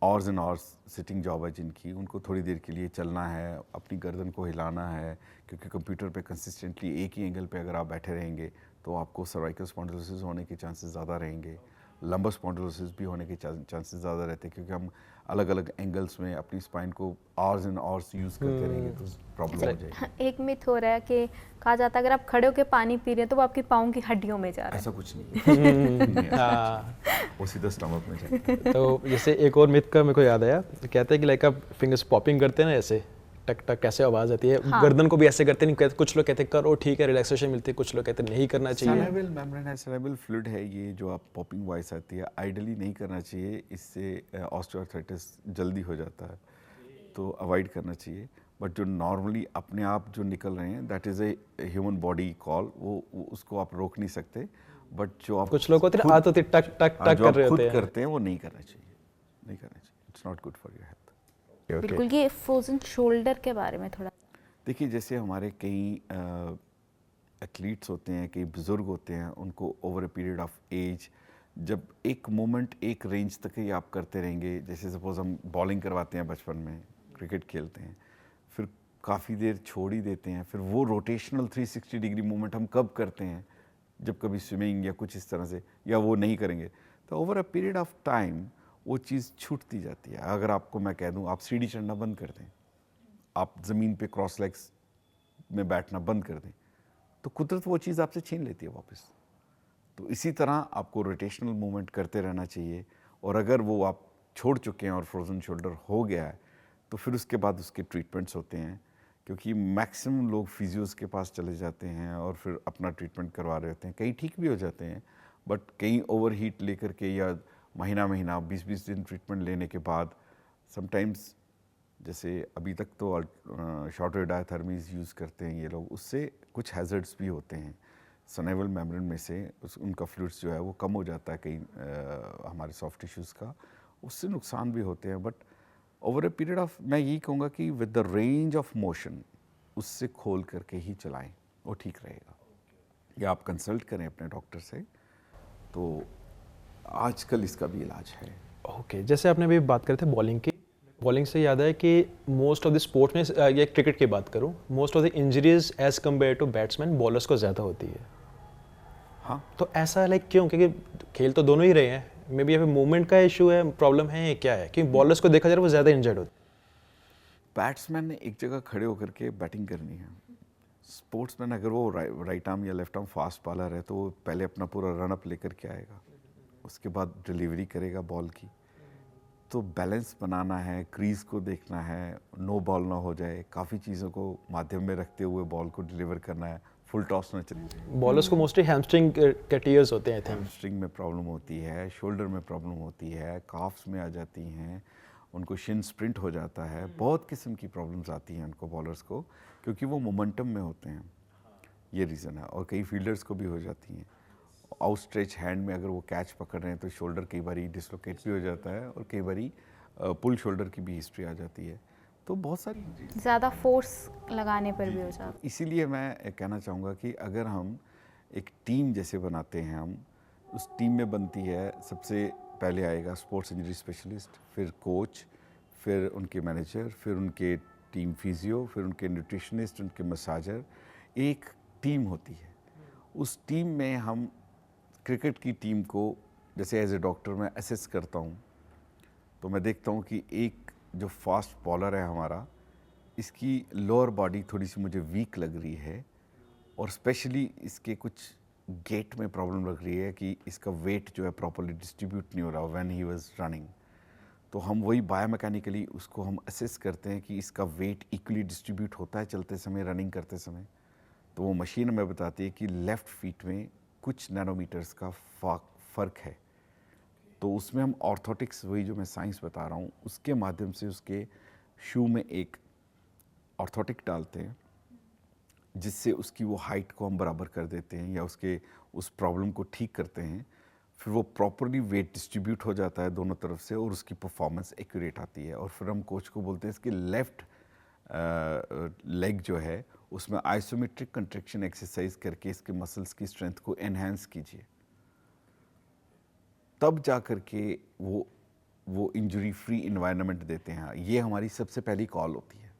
hours and hours sitting job है जिनकी, उनको थोड़ी देर के लिए चलना है, अपनी गर्दन को हिलाना है, क्योंकि कंप्यूटर पे कंसिस्टेंटली एक ही एंगल पे अगर आप बैठे रहेंगे तो आपको सर्वाइकल स्पॉन्डिलोसिस होने के चांसेस ज़्यादा रहेंगे, लंबर स्पॉन्डिलोसिस भी होने के चांसेस ज़्यादा रहते हैं, क्योंकि हम अलग अलग एंगल्स में अपनी स्पाइन को आवर्स एंड आवर्स यूज़ करते रहेंगे तो प्रॉब्लम हो जाएगी। एक मिथ हो रहा है कि कहा जाता है अगर आप खड़े होकर पानी पी रहे हैं तो वो आपकी पाँव की हड्डियों में जा रहा है। ऐसा कुछ नहीं है, हाँ, वो सीधा स्टमक में जाता है। तो जैसे एक और मिथ का मेरे को याद आया, कहते हैं कि लाइक आप फिंगर्स पॉपिंग करते हैं ना, ऐसे टक टक कैसे आवाज़ आती है, हाँ। गर्दन को भी ऐसे करते नहीं, कहते कुछ लोग कहते हैं करो ठीक है रिलैक्सेशन मिलती है, कुछ लोग कहते हैं नहीं करना चाहिए। सेरेब्रल मेम्ब्रेन है, सेरेब्रल फ्लूइड है, ये जो आप पॉपिंग वॉइस आती है, आइडियली नहीं करना चाहिए, इससे ऑस्टियोआर्थराइटिस जल्दी हो जाता है, तो अवॉइड करना चाहिए। बट जो नॉर्मली अपने आप जो निकल रहे हैं, that is a human body call, वो उसको आप रोक नहीं सकते। बट जो आप कुछ लोग होते हैं आदत होती है टक टक हाँ, टक जो कर आप रहे खुद होते हैं। करते हैं वो नहीं करना चाहिए, नहीं करना चाहिए, it's not good for your health. बिल्कुल। ये फ्रोजन शोल्डर के बारे में थोड़ा देखिए, जैसे हमारे कई एथलीट्स होते हैं, कई बुज़ुर्ग होते हैं, उनको over a period of age जब एक मोमेंट एक रेंज तक ही आप करते रहेंगे, जैसे सपोज हम बॉलिंग करवाते हैं बचपन में, क्रिकेट खेलते हैं, फिर काफ़ी देर छोड़ ही देते हैं, फिर वो रोटेशनल 360 डिग्री मूवमेंट हम कब करते हैं, जब कभी स्विमिंग या कुछ इस तरह से, या वो नहीं करेंगे, तो over a period of time वो चीज़ छूटती जाती है। अगर आपको मैं कह दूँ आप सीढ़ी चढ़ना बंद कर दें, आप ज़मीन पे क्रॉस लेग्स में बैठना बंद कर दें, तो कुदरत वो चीज़ आपसे छीन लेती है वापस। तो इसी तरह आपको रोटेशनल मूवमेंट करते रहना चाहिए, और अगर वो आप छोड़ चुके हैं और फ्रोज़न शोल्डर हो गया है तो फिर उसके बाद उसके ट्रीटमेंट्स होते हैं, क्योंकि मैक्सिमम लोग फिजियोज़ के पास चले जाते हैं और फिर अपना ट्रीटमेंट करवा रहे होते हैं। कई ठीक भी हो जाते हैं, बट कई ओवर हीट लेकर के या महीना 20-20 दिन ट्रीटमेंट लेने के बाद समटाइम्स, जैसे अभी तक तो शॉर्ट वेव डायथर्मीज यूज़ करते हैं ये लोग, उससे कुछ हैज़र्ड्स भी होते हैं। सनेवल मेम्ब्रेन में से उनका फ्लूइड्स जो है वो कम हो जाता है कई हमारे सॉफ्ट टिश्यूज़ का, उससे नुकसान भी होते हैं। But over a period of, मैं यही कहूँगा कि with the range of motion उससे खोल करके ही चलाएं, वो ठीक रहेगा। या आप कंसल्ट करें अपने डॉक्टर से, तो आजकल इसका भी इलाज है। ओके, जैसे आपने अभी बात करे थे बॉलिंग की, बॉलिंग से याद है कि मोस्ट ऑफ द स्पोर्ट्स में, ये क्रिकेट की बात करूं, most of the injuries as compare to batsman bowlers को ज़्यादा होती है। हाँ, तो ऐसा लाइक क्यों? क्योंकि खेल तो दोनों ही रहे हैं, मे बी यहाँ पे मूवमेंट का इशू है, प्रॉब्लम है, या क्या है? क्योंकि बॉलर्स को देखा जाए वो ज़्यादा इंजर्ड होते हैं। बैट्समैन ने एक जगह खड़े होकर के बैटिंग करनी है। स्पोर्ट्समैन अगर वो राइट आर्म या लेफ्ट आर्म फास्ट बॉलर है तो वो पहले अपना पूरा रन अप लेकर के आएगा, उसके बाद डिलीवरी करेगा बॉल की। तो बैलेंस बनाना है, क्रीज को देखना है, नो बॉल ना हो जाए, काफ़ी चीज़ों को माध्यम में रखते हुए बॉल को डिलीवर करना है, फुल टॉस ना चले। बॉलर्स को मोस्टली हैमस्ट्रिंग के टीयर्स होते हैं आई थिंक। हैमस्ट्रिंग में प्रॉब्लम होती है, शोल्डर में प्रॉब्लम होती है, काफ्स में आ जाती हैं, उनको शिन स्प्रिंट हो जाता है, बहुत किस्म की प्रॉब्लम्स आती हैं उनको बॉलर्स को, क्योंकि वो मोमेंटम में होते हैं, ये रीज़न है। और कई फील्डर्स को भी हो जाती हैं। आउटस्ट्रेच हैंड में अगर वो कैच पकड़ रहे हैं तो शोल्डर कई बारी डिसलोकेट भी हो जाता है, और कई बारी पुल शोल्डर की भी हिस्ट्री आ जाती है। तो बहुत सारी ज़्यादा फोर्स लगाने पर भी हो जाता है। इसीलिए मैं कहना चाहूँगा कि अगर हम एक टीम जैसे बनाते हैं, हम उस टीम में बनती है, सबसे पहले आएगा स्पोर्ट्स इंजरी स्पेशलिस्ट, फिर कोच, फिर उनके मैनेजर, फिर उनके टीम फिजियो, फिर उनके न्यूट्रिशनिस्ट, उनके मसाजर, एक टीम होती है। उस टीम में हम क्रिकेट की टीम को जैसे एज ए डॉक्टर मैं असेस करता हूँ, तो मैं देखता हूँ कि एक जो फास्ट बॉलर है हमारा, इसकी लोअर बॉडी थोड़ी सी मुझे वीक लग रही है और स्पेशली इसके कुछ गेट में प्रॉब्लम लग रही है कि इसका वेट जो है प्रॉपरली डिस्ट्रीब्यूट नहीं हो रहा व्हेन ही वाज रनिंग। तो हम वही बायोमैकेनिकली उसको हम असेस करते हैं कि इसका वेट इक्वली डिस्ट्रीब्यूट होता है चलते समय, रनिंग करते समय। तो वो मशीन हमें बताती है कि लेफ़्ट फीट में कुछ नैनोमीटर्स का फ़र्क है। तो उसमें हम ऑर्थोटिक्स, वही जो मैं साइंस बता रहा हूँ, उसके माध्यम से उसके शू में एक ऑर्थोटिक डालते हैं जिससे उसकी वो हाइट को हम बराबर कर देते हैं या उसके उस प्रॉब्लम को ठीक करते हैं। फिर वो प्रॉपरली वेट डिस्ट्रीब्यूट हो जाता है दोनों तरफ से और उसकी परफॉर्मेंस एक्यूरेट आती है। और फिर हम कोच को बोलते हैं इसकी लेफ़्ट लेग जो है उसमें आइसोमेट्रिक कंट्रैक्शन एक्सरसाइज करके इसके मसल्स की स्ट्रेंथ को एनहांस कीजिए, तब जा कर के वो इंजरी फ्री इन्वायरमेंट देते हैं। ये हमारी सबसे पहली कॉल होती है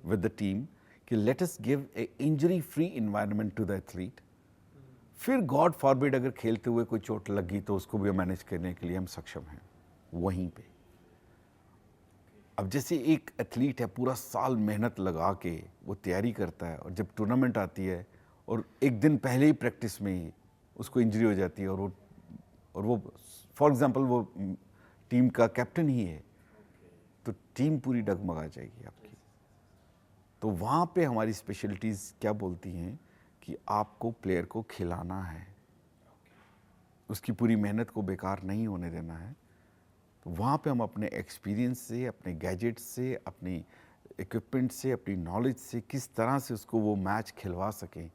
विद द टीम कि let us give a injury free environment to the athlete. फिर गॉड फॉरबिड अगर खेलते हुए कोई चोट लगी तो उसको भी मैनेज करने के लिए हम सक्षम हैं वहीं पे। अब जैसे एक एथलीट है, पूरा साल मेहनत लगा के वो तैयारी करता है और जब टूर्नामेंट आती है और एक दिन पहले ही प्रैक्टिस में ही उसको इंजरी हो जाती है और वो फॉर एग्जांपल वो टीम का कैप्टन ही है, तो टीम पूरी डगमगा जाएगी आपकी। तो वहाँ पे हमारी स्पेशलिटीज़ क्या बोलती हैं कि आपको प्लेयर को खिलाना है, उसकी पूरी मेहनत को बेकार नहीं होने देना है। तो वहाँ पे हम अपने एक्सपीरियंस से, अपने गैजेट्स से, अपनी इक्विपमेंट से, अपनी नॉलेज से किस तरह से उसको वो मैच खिलवा सकें,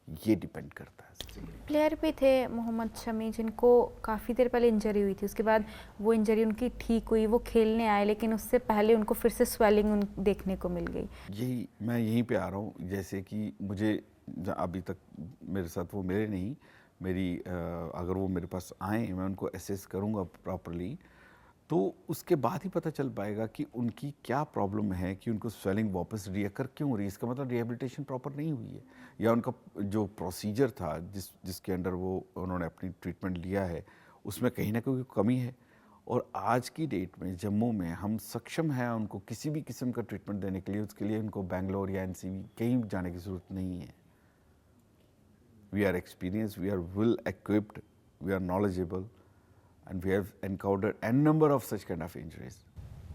ये डिपेंड करता है। प्लेयर भी थे मोहम्मद शमी जिनको काफ़ी देर पहले इंजरी हुई थी, उसके बाद वो इंजरी उनकी ठीक हुई, वो खेलने आए, लेकिन उससे पहले उनको फिर से स्वेलिंग देखने को मिल गई। मैं यहीं पे आ रहा हूँ। जैसे कि मुझे अभी तक मेरे साथ वो मिले नहीं, अगर वो मेरे पास आए, मैं उनको असेस करूँगा प्रॉपरली, तो उसके बाद ही पता चल पाएगा कि उनकी क्या प्रॉब्लम है कि उनको स्वेलिंग वापस रिअकर क्यों हो रही है। इसका मतलब रिहेबिलिटेशन प्रॉपर नहीं हुई है, या उनका जो प्रोसीजर था जिसके अंडर उन्होंने अपनी ट्रीटमेंट लिया है उसमें कहीं ना कहीं कमी है। और आज की डेट में जम्मू में हम सक्षम हैं उनको किसी भी किस्म का ट्रीटमेंट देने के लिए। उसके लिए उनको बेंगलोर या एनसीबी कहीं जाने की ज़रूरत नहीं है। We are experience, we are well equipped, we are knowledgeable and we have encountered n number of such kind of injuries.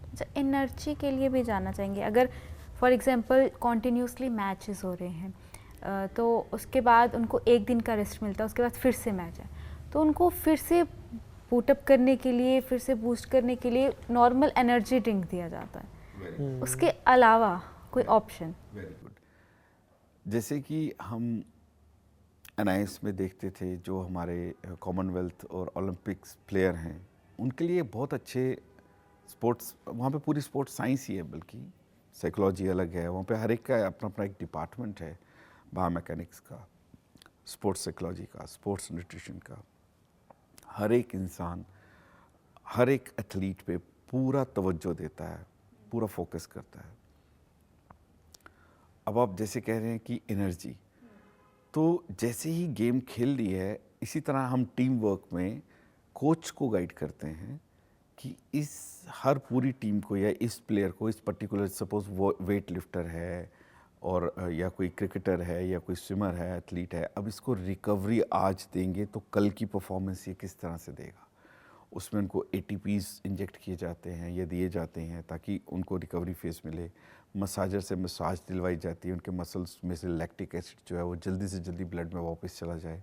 अच्छा, एनर्जी के लिए भी जानना चाहेंगे, अगर फॉर एग्जांपल कॉन्टिन्यूसली मैचेस हो रहे हैं तो उसके बाद उनको एक दिन का रेस्ट मिलता है, उसके बाद फिर से मैच है, तो उनको फिर से बूटअप करने के लिए, फिर से बूस्ट करने के लिए नॉर्मल एनर्जी ड्रिंक दिया जाता है, उसके अलावा कोई ऑप्शन? Very good. जैसे कि हम एनआईएस में देखते थे, जो हमारे कॉमनवेल्थ और ओलंपिक्स प्लेयर हैं, उनके लिए बहुत अच्छे स्पोर्ट्स, वहाँ पे पूरी स्पोर्ट्स साइंस ही है, बल्कि साइकोलॉजी अलग है, वहाँ पे हर एक का अपना अपना एक डिपार्टमेंट है, बायोमैकेनिक्स का, स्पोर्ट्स साइकोलॉजी का, स्पोर्ट्स न्यूट्रिशन का। हर एक इंसान, हर एक एथलीट पे पूरा तवज्जो देता है, पूरा फोकस करता है। अब आप जैसे कह रहे हैं कि एनर्जी, तो जैसे ही गेम खेल ली है, इसी तरह हम टीम वर्क में कोच को गाइड करते हैं कि इस हर पूरी टीम को या इस प्लेयर को, इस पर्टिकुलर सपोज वो वेट लिफ्टर है और या कोई क्रिकेटर है या कोई स्विमर है, एथलीट है, अब इसको रिकवरी आज देंगे तो कल की परफॉर्मेंस ये किस तरह से देगा। उसमें उनको ATPs इंजेक्ट किए जाते हैं या दिए जाते हैं ताकि उनको रिकवरी फेज मिले। मसाजर से मसाज दिलवाई जाती है, उनके मसल्स में से लैक्टिक एसिड जो है वो जल्दी से जल्दी ब्लड में वापस चला जाए।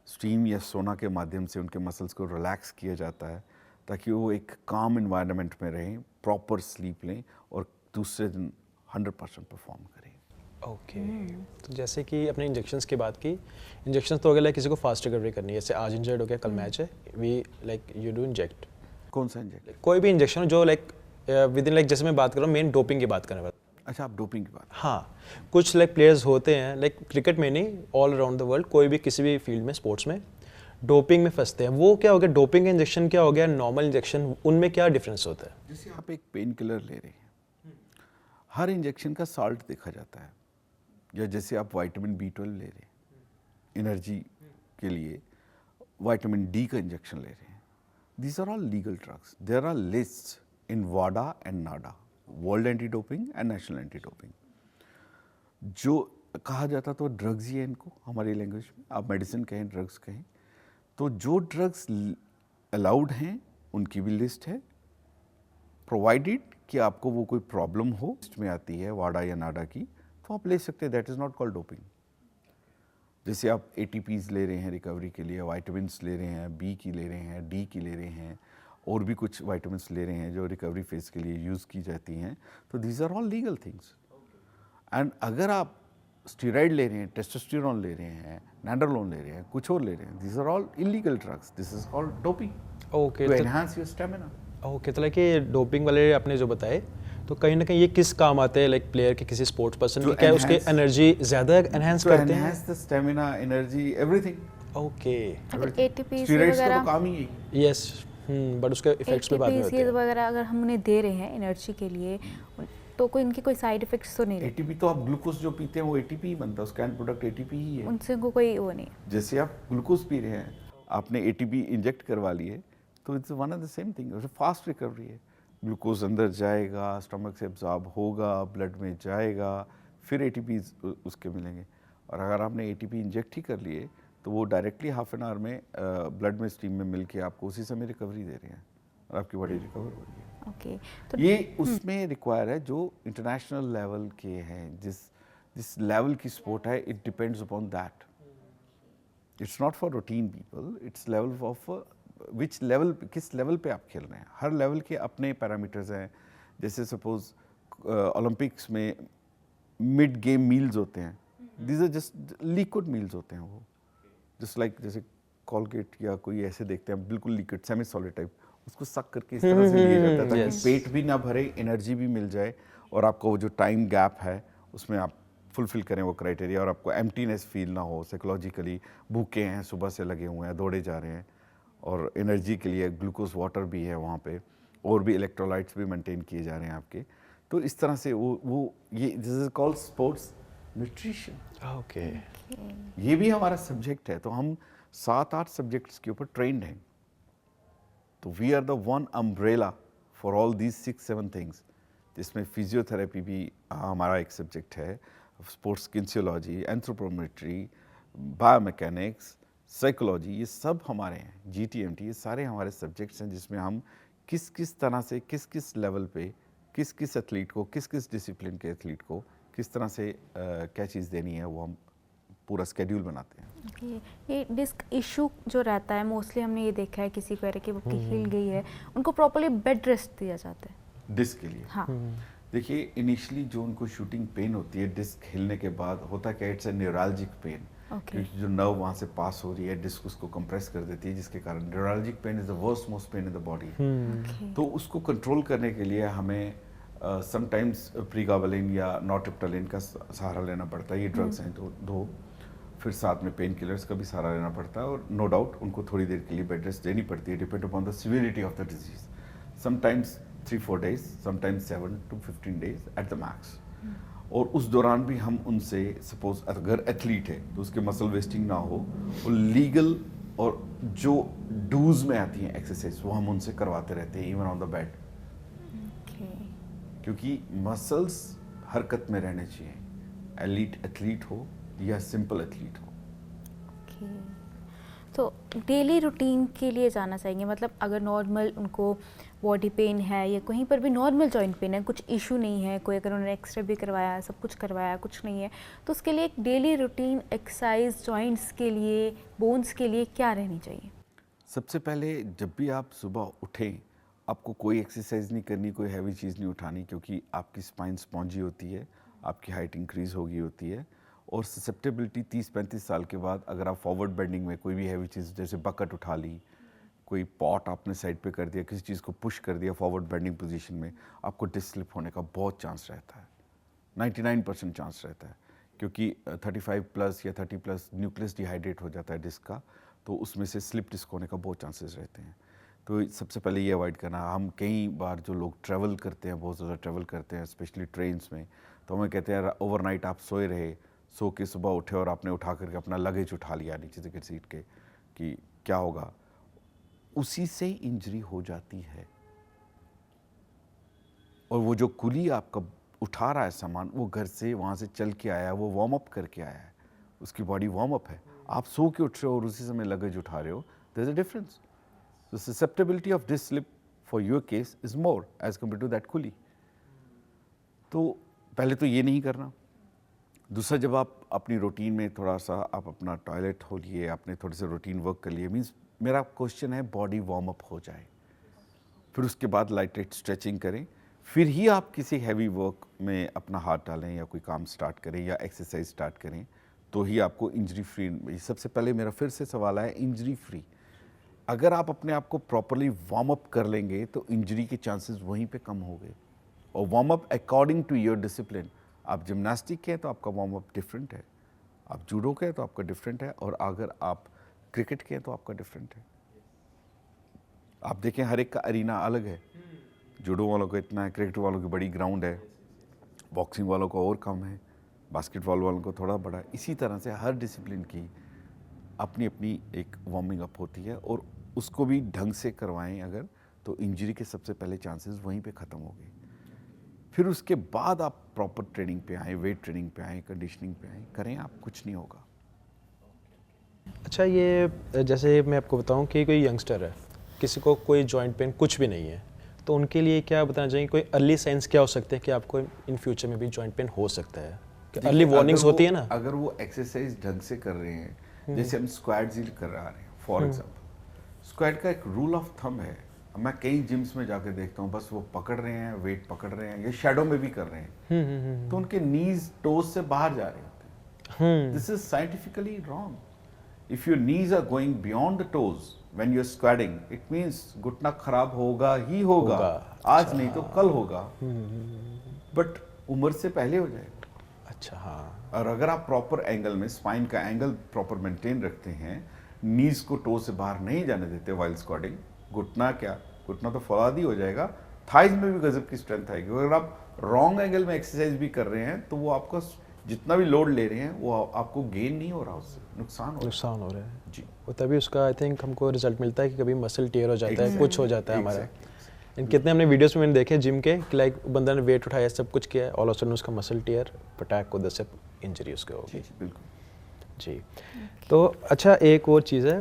स्टीम या सोना के माध्यम से उनके मसल्स को रिलैक्स किया जाता है ताकि वो एक काम इन्वायरमेंट में रहें, प्रॉपर स्लीप लें और दूसरे दिन 100% परफॉर्म करें। ओके तो जैसे कि अपने इंजेक्शंस की बात की, इंजेक्शंस तो अगर किसी को फास्ट रिकवरी करनी है, जैसे आज इंजर्ड हो गया, कल मैच है, we like you do inject. कौन सा इंजेक्ट? कोई भी इंजेक्शन जो विद इन लाइक जैसे मैं बात कर रहा हूँ मेन डोपिंग की बात करने वाला। अच्छा, आप डोपिंग की बात। हाँ, कुछ लाइक प्लेयर्स होते हैं लाइक क्रिकेट में नहीं, ऑल अराउंड द वर्ल्ड कोई भी किसी भी फील्ड में स्पोर्ट्स में डोपिंग में फंसते हैं। वो क्या हो गया, डोपिंग का इंजेक्शन क्या हो गया, नॉर्मल इंजेक्शन, उनमें क्या डिफरेंस होता है? जैसे आप एक पेन किलर ले रहे हैं, हर इंजेक्शन का साल्ट देखा जाता है। या जैसे आप विटामिन B12 ले रहे हैं एनर्जी के लिए, विटामिन D का इंजेक्शन ले रहे हैं, these are all legal drugs. There are lists in वाडा and NADA, world anti doping and national anti doping. जो कहा जाता तो ड्रग्स ही है इनको हमारी लैंग्वेज में, आप मेडिसिन कहें ड्रग्स कहें, तो जो ड्रग्स अलाउड हैं उनकी भी लिस्ट है, प्रोवाइडेड कि आपको वो कोई प्रॉब्लम हो, लिस्ट में आती है वाडा या नाडा की, तो आप ले सकते हैं। That is not called doping. जैसे आप ATPs ले रहे हैं रिकवरी के लिए, वाइटामिन्स ले रहे हैं, B की ले रहे हैं, D की ले रहे हैं, और भी कुछ वाइटामिन्स ले रहे हैं जो रिकवरी फेज के लिए यूज़ की जाती हैं, तो these are all legal things. And अगर आप स्टीरॉयड ले रहे हैं, टेस्टोस्टेरोन ले रहे हैं, नैंड्रोलोन ले रहे हैं, कुछ और ले रहे हैं, these are all illegal drugs. This is called doping okay, to enhance your stamina. Okay, तो लाइक ये डोपिंग वाले आपने जो बताए, तो कहीं ना कहीं ये किस काम आते हैं, लाइक प्लेयर के किसी स्पोर्ट्स पर्सन की, क्या उसके एनर्जी ज़्यादा एनहांस करते हैं? Enhance the stamina, energy, everything. Okay, अगर ATPs स्टीरॉयड्स का तो वगैरह, काम ही यही। यस, बट उसके इफेक्ट्स पे बाद में होते ATPs हैं। वगैरह अगर हम उन्हें दे रहे हैं एनर्जी के लिए, तो कोई इनके कोई साइड इफेक्ट्स तो नहीं रहते? ATP तो आप ग्लूकोज जो पीते हैं वो ATP ही बनता है, उसका एंड प्रोडक्ट ATP ही है। उनसे को कोई वो नहीं? जैसे आप ग्लूकोज पी रहे हैं, आपने ATP इंजेक्ट करवा लिए, तो it's one of the same thing, fast recovery है। ग्लूकोज अंदर जाएगा, स्टमक से एब्जॉर्ब होगा, ब्लड में जाएगा, फिर ATP उसके मिलेंगे। और अगर आपने ATP इंजेक्ट ही कर लिए, तो वो डायरेक्टली हाफ एन आवर में ब्लड में स्टीम में मिल के आपको उसी समय रिकवरी दे रहे हैं और आपकी बॉडी रिकवर हो रही है। ओके, तो ये उसमें रिक्वायर है जो इंटरनेशनल लेवल के हैं, जिस लेवल की स्पोर्ट है, it depends upon that. It's not for routine people, it's level of which level, किस लेवल पे आप खेल रहे हैं। हर लेवल के अपने पैरामीटर्स हैं। जैसे सपोज ओलंपिक्स में मिड गेम मील्स होते हैं, these are just liquid meals होते हैं, वो जस्ट लाइक जैसे कॉलगेट या कोई ऐसे देखते हैं बिल्कुल लिक्विड सेमी सॉलिड टाइप, उसको सक करके इस तरह से लिया जाता है ताकि Yes. पेट भी ना भरे, एनर्जी भी मिल जाए, और आपका वो जो टाइम गैप है उसमें आप फुलफिल करें वो क्राइटेरिया, और आपको एम्प्टीनेस फील ना हो, साइकोलॉजिकली भूखे हैं, सुबह से लगे हुए हैं, दौड़े जा रहे हैं, और एनर्जी के लिए ग्लूकोज वाटर भी है वहाँ पे, और भी इलेक्ट्रोलाइट्स भी मेंटेन किए जा रहे हैं आपके। तो इस तरह से वो ये this is called sports nutrition. Okay, ये भी हमारा सब्जेक्ट है, तो हम 7-8 सब्जेक्ट्स के ऊपर ट्रेंड हैं। तो we are the one umbrella for all these 6-7 things, जिसमें फिजियोथेरेपी भी हमारा एक सब्जेक्ट है, sports kinesiology, anthropometry, biomechanics, psychology, ये सब हमारे हैं, GTMT, ये सारे हमारे सब्जेक्ट्स हैं जिसमें हम किस किस तरह से किस किस लेवल पे किस किस एथलीट को, किस किस डिसिप्लिन के एथलीट को किस तरह से क्या चीज़ देनी है, वो हम पूरा स्केड्यूल बनाते हैं। ओके, ये डिस्क इशू जो रहता है मोस्टली हमने ये देखा है, किसी को कि वो हिल गई है, उनको प्रॉपर्ली बेड रेस्ट दिया जाता है डिस्क के लिए। हाँ, देखिए, इनिशियली जो उनको शूटिंग पेन होती है डिस्क हिलने के बाद, होता क्या, इट्स ए न्यूरॉलजिक पेन, क्योंकि जो नर्व वहाँ से पास हो रही है, डिस्क उसको कंप्रेस कर देती है, जिसके कारण neurologic pain is the worst most pain in the body. तो उसको कंट्रोल करने के लिए हमें समटाइम्स प्रीगाबलिन या नॉर्ट्रिप्टालिन का सहारा लेना पड़ता है। ये ड्रग्स हैं तो दो, फिर साथ में पेन किलर्स का भी सहारा लेना पड़ता है, और नो डाउट उनको थोड़ी देर के लिए बेड रेस्ट देनी पड़ती है, depend upon the severity of the disease. Sometimes 3-4 days, sometimes 7 to 15 days at the max. और उस दौरान भी हम उनसे, सपोज अगर एथलीट है तो उसके मसल वेस्टिंग ना हो, वो लीगल और जो डूज में आती हैं एक्सरसाइज वो हम उनसे करवाते रहते हैं, इवन ऑन द बेड, क्योंकि मसल्स हरकत में रहने चाहिए, एलीट एथलीट हो या सिंपल एथलीट हो। तो डेली रूटीन के लिए जाना चाहिए, मतलब अगर नॉर्मल उनको बॉडी पेन है या कहीं पर भी नॉर्मल जॉइंट पेन है, कुछ इशू नहीं है, कोई अगर उन्होंने एक्सरे भी करवाया, सब कुछ करवाया, कुछ नहीं है, तो उसके लिए एक डेली रूटीन एक्सरसाइज जॉइंट्स के लिए, बोन्स के लिए क्या रहनी चाहिए? सबसे पहले जब भी आप सुबह उठें, आपको कोई एक्सरसाइज नहीं करनी, कोई हैवी चीज़ नहीं उठानी, क्योंकि आपकी स्पाइन स्पॉन्जी होती है, आपकी हाइट इंक्रीज हो गई होती है, और ससेप्टेबिलिटी 30-35 साल के बाद अगर आप फॉरवर्ड बेंडिंग में कोई भी हैवी चीज़ जैसे बकेट उठा ली, कोई पॉट आपने साइड पे कर दिया, किसी चीज़ को पुश कर दिया फॉरवर्ड बेंडिंग पोजीशन में, आपको डिस्क स्लिप होने का बहुत चांस रहता है, 99% चांस रहता है, क्योंकि 35 प्लस या 30 प्लस न्यूक्लियस डिहाइड्रेट हो जाता है डिस्क का, तो उसमें से स्लिप डिस्क होने का बहुत चांसेस रहते हैं। तो सबसे पहले ये अवॉइड करना। हम कई बार जो लोग ट्रैवल करते हैं, बहुत ज़्यादा ट्रैवल करते हैं स्पेशली ट्रेन्स में, तो हमें कहते हैं ओवरनाइट आप सोए रहे, सो के सुबह उठे और आपने उठा करके अपना लगेज उठा लिया नीचे से सीट के, कि क्या होगा, उसी से इंजरी हो जाती है। और वो जो कुली आपका उठा रहा है सामान, वो घर से वहाँ से चल के आया है, वो वार्म अप करके आया है, उसकी बॉडी वार्म अप है। आप सो के उठ रहे हो और उसी समय लगेज उठा रहे हो, there is a difference. The susceptibility of this slip for your case is more as compare to that coolie. तो पहले तो ये नहीं करना। दूसरा, जब आप अपनी रूटीन में थोड़ा सा आप अपना टॉयलेट हो लिए, आपने थोड़े से रूटीन वर्क कर लिए, मीन्स मेरा क्वेश्चन है बॉडी वार्म अप हो जाए, फिर उसके बाद लाइट लाइट स्ट्रेचिंग करें, फिर ही आप किसी हैवी वर्क में अपना हाथ डालें या कोई काम स्टार्ट करें या एक्सरसाइज स्टार्ट करें, तो ही आपको इंजरी फ्री। सबसे पहले मेरा फिर से सवाल है इंजरी फ्री। अगर आप अपने आप को प्रॉपरली वार्म अप कर लेंगे तो इंजरी के चांसेस वहीं पे कम हो गए। और warm up according to your discipline. आप जिम्नास्टिक के हैं तो आपका वार्म अप डिफरेंट है, आप जूडो के हैं तो आपका डिफरेंट है, और अगर आप क्रिकेट के हैं तो आपका डिफरेंट है। आप देखें हर एक का अरीना अलग है, जूडो वालों को इतना है, क्रिकेट वालों की बड़ी ग्राउंड है, बॉक्सिंग वालों को और कम है, बास्केटबॉल वालों को थोड़ा बड़ा है। इसी तरह से हर डिसिप्लिन की अपनी अपनी एक वार्मिंग अप होती है, और उसको भी ढंग से करवाएं अगर, तो इंजरी के सबसे पहले चांसेस वहीं पे ख़त्म हो गए। फिर उसके बाद आप प्रॉपर ट्रेनिंग पे आएँ, वेट ट्रेनिंग पे आएँ, कंडीशनिंग पे आएँ, करें आप, कुछ नहीं होगा। अच्छा, ये जैसे मैं आपको बताऊं कि कोई यंगस्टर है, किसी को कोई जॉइंट पेन कुछ भी नहीं है, तो उनके लिए क्या बताना चाहिए, कोई अर्ली साइंस क्या हो सकते हैं कि आपको इन फ्यूचर में भी जॉइंट पेन हो सकता है? अर्ली वार्निंग्स होती है ना? अगर वो एक्सरसाइज ढंग से कर रहे हैं, जैसे हम स्क्वाट्स ही कर रहे हैं फॉर एग्जांपल, स्क्वाट का एक रूल ऑफ थंब है, मैं कई जिम्स में जाकर देखता हूँ, बस वो पकड़ रहे हैं, वेट पकड़ रहे हैं, या शैडो में भी कर रहे हैं, तो उनके नीज टोज से बाहर जा रहे होते हैं। This is scientifically wrong. If your knees are going beyond the toes when you are squatting, it means घुटना खराब होगा ही होगा, आज नहीं तो कल होगा, बट उम्र से पहले हो जाएगा। अच्छा, हाँ। और अगर आप प्रॉपर एंगल में स्पाइन का एंगल प्रॉपर मेंटेन रखते हैं, नीज को टो से बाहर नहीं जाने देते वाइल स्क्वाटिंग, घुटना तो फौलाद ही हो जाएगा, थाइज में भी गजब की स्ट्रेंथ आएगी। अगर आप रॉन्ग एंगल में एक्सरसाइज भी कर रहे हैं तो वो आपका जितना भी लोड ले रहे हैं वो आपको गेन नहीं हो रहा, उससे नुकसान हो रहा है जी। वो तभी उसका आई थिंक हमको रिजल्ट मिलता है कि कभी मसल टेयर हो जाता है, कुछ हो जाता है हमारा। कितने हमने वीडियोस में मैंने देखे जिम के कि लाइक बंदा ने वेट उठाया, सब कुछ किया, ऑल ऑफ सडन उसका मसल टेयर, पटैक को 10 से इंजरी उसके हो गई। बिल्कुल जी। तो अच्छा, एक और चीज़ है,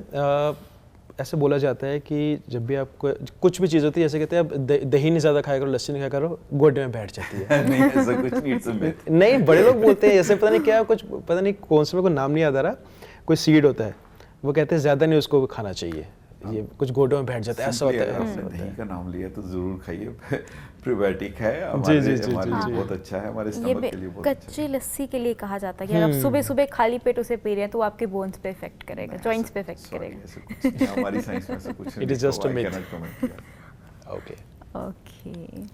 ऐसे बोला जाता है कि जब भी आपको कुछ भी चीज़ होती है, जैसे कहते हैं आप दही नहीं ज़्यादा खाया करो, लस्सी नहीं खाया करो, गोडे में बैठ जाती है। नहीं, ऐसा कुछ नहीं, it's a myth। नहीं, बड़े लोग बोलते हैं, जैसे पता नहीं क्या, कुछ पता नहीं कौन से, मेरे को नाम नहीं याद आ रहा, कोई सीड होता है, वो कहते हैं ज़्यादा नहीं उसको खाना चाहिए, ये कुछ गोडों में बैठ जाता है, ऐसा होता है। आपने दही का नाम लिया तो जरूर खाइए, प्रीबायोटिक है, जी, जी, हमारे जी, लिए बहुत अच्छा है, हमारे ये स्टमक के लिए बहुत अच्छा कच्ची लस्सी के लिए कहा जाता है कि अगर आप सुबह सुबह खाली पेट उसे पी रहे हैं तो वो आपके बोन्स पे इफेक्ट करेगा, जॉइंट्स पे इफेक्ट करेगा। हमारी साइंस में ऐसा कुछ नहीं। It is just a myth। Okay okay,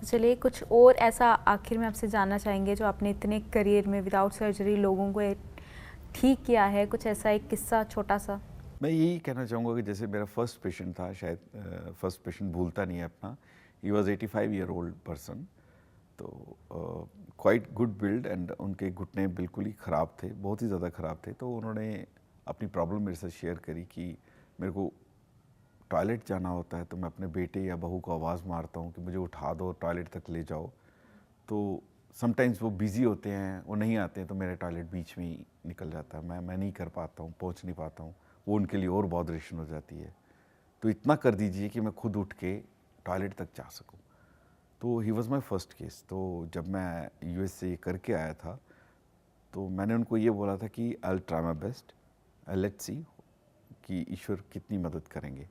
चलिए कुछ और ऐसा आखिर में आपसे जानना चाहेंगे जो आपने इतने करियर में विदाउट सर्जरी लोगों को ठीक किया है, कुछ ऐसा एक किस्सा छोटा सा। मैं यही कहना चाहूँगा कि जैसे मेरा फर्स्ट पेशेंट था, शायद फर्स्ट पेशेंट भूलता नहीं है अपना, he was 85 year old person, तो क्वाइट गुड बिल्ड, एंड उनके घुटने बिल्कुल ही ख़राब थे, बहुत ही ज़्यादा ख़राब थे। तो उन्होंने अपनी प्रॉब्लम मेरे साथ शेयर करी कि मेरे को टॉयलेट जाना होता है तो मैं अपने बेटे या बहू को आवाज़ मारता हूँ कि मुझे उठा दो, टॉयलेट तक ले जाओ। तो समटाइम्स वो बिज़ी होते हैं, वो नहीं आते हैं, तो मेरा टॉयलेट बीच में ही निकल जाता है, मैं नहीं कर पाता हूँ, पहुँच नहीं पाता हूँ, वो उनके लिए और बॉदरेशन हो जाती है। तो इतना कर दीजिए कि मैं खुद उठ के टॉयलेट तक जा सकूं। तो he was my first case. तो जब मैं यूएस से करके आया था तो मैंने उनको ये बोला था कि I will try my best, let's see कि ईश्वर कितनी मदद करेंगे।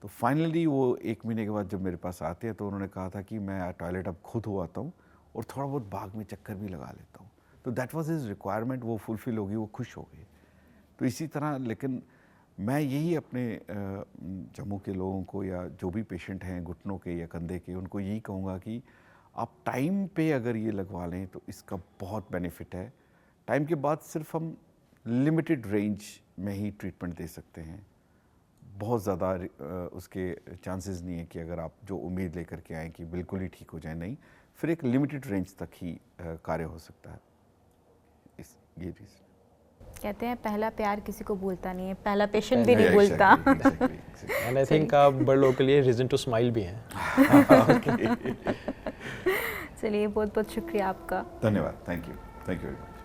तो फाइनली वो 1 महीने के बाद जब मेरे पास आते हैं तो उन्होंने कहा था कि मैं टॉयलेट अब खुद हो आता हूँ और थोड़ा बहुत बाग में चक्कर भी लगा लेता हूँ। तो दैट वाज हिज रिक्वायरमेंट, वो फुलफिल होगी, वो खुश हो गए। तो इसी तरह, लेकिन मैं यही अपने जम्मू के लोगों को या जो भी पेशेंट हैं घुटनों के या कंधे के, उनको यही कहूँगा कि आप टाइम पे अगर ये लगवा लें तो इसका बहुत बेनिफिट है। टाइम के बाद सिर्फ हम लिमिटेड रेंज में ही ट्रीटमेंट दे सकते हैं, बहुत ज़्यादा उसके चांसेस नहीं है कि अगर आप जो उम्मीद लेकर के आएँ कि बिल्कुल ही ठीक हो जाए, नहीं, फिर एक लिमिटेड रेंज तक ही कार्य हो सकता है। ये रीज़न कहते हैं पहला प्यार किसी को भूलता नहीं है, पहला पेशेंट भी नहीं भूलता। एंड आई थिंक आप बड़े लोगों के लिए रीज़न टू स्माइल भी हैं। चलिए बहुत बहुत शुक्रिया आपका। धन्यवाद, थैंक यू वेरी मच।